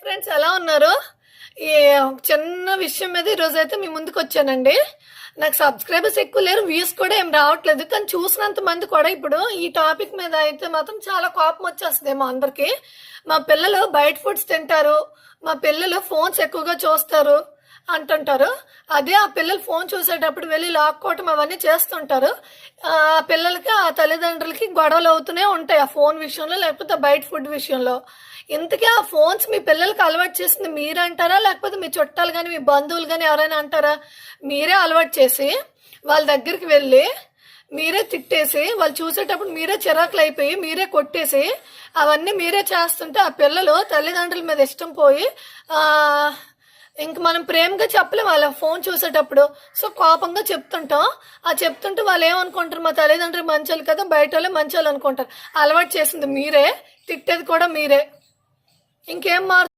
Friends ఎలా ఉన్నారు? ఈ చిన్న విషయం మీద ఈరోజు అయితే మీ ముందుకు వచ్చానండి. నాకు సబ్స్క్రైబర్స్ ఎక్కువ లేరు, వ్యూస్ కూడా ఏం రావట్లేదు. కానీ చూసినంత మంది కూడా ఇప్పుడు ఈ టాపిక్ మీద అయితే మాత్రం చాలా కోపం వచ్చేస్తుందేమో అందరికి. మా పిల్లలు బయట ఫుడ్స్ తింటారు, మా పిల్లలు ఫోన్స్ ఎక్కువగా చూస్తారు అంటుంటారు. అదే ఆ పిల్లలు ఫోన్ చూసేటప్పుడు వెళ్ళి లాక్కోవటం అవన్నీ చేస్తుంటారు. ఆ పిల్లలకి ఆ తల్లిదండ్రులకి గొడవలు అవుతూనే ఉంటాయి ఆ ఫోన్ విషయంలో, లేకపోతే బయట ఫుడ్ విషయంలో. ఇంతకీ ఆ ఫోన్స్ మీ పిల్లలకి అలవాటు చేసింది మీరంటారా, లేకపోతే మీ చుట్టాలు కానీ మీ బంధువులు కానీ ఎవరైనా అంటారా? మీరే అలవాటు చేసి వాళ్ళ దగ్గరికి వెళ్ళి మీరే తిట్టేసి వాళ్ళు చూసేటప్పుడు మీరే చిరాకులు అయిపోయి మీరే కొట్టేసి అవన్నీ మీరే చేస్తుంటే ఆ పిల్లలు తల్లిదండ్రుల మీద ఇష్టం పోయి ఇంక మనం ప్రేమగా చెప్పలేం వాళ్ళ ఫోన్ చూసేటప్పుడు. సో కోపంగా చెప్తుంటాం. ఆ చెప్తుంటే వాళ్ళు ఏమనుకుంటారు, మా తల్లిదండ్రులు మంచోళ్ళు కదా, బయట వాళ్ళే మంచోళ్ళు అనుకుంటారు. అలవాటు చేసింది మీరే, తిట్టేది కూడా మీరే. ఇంకేం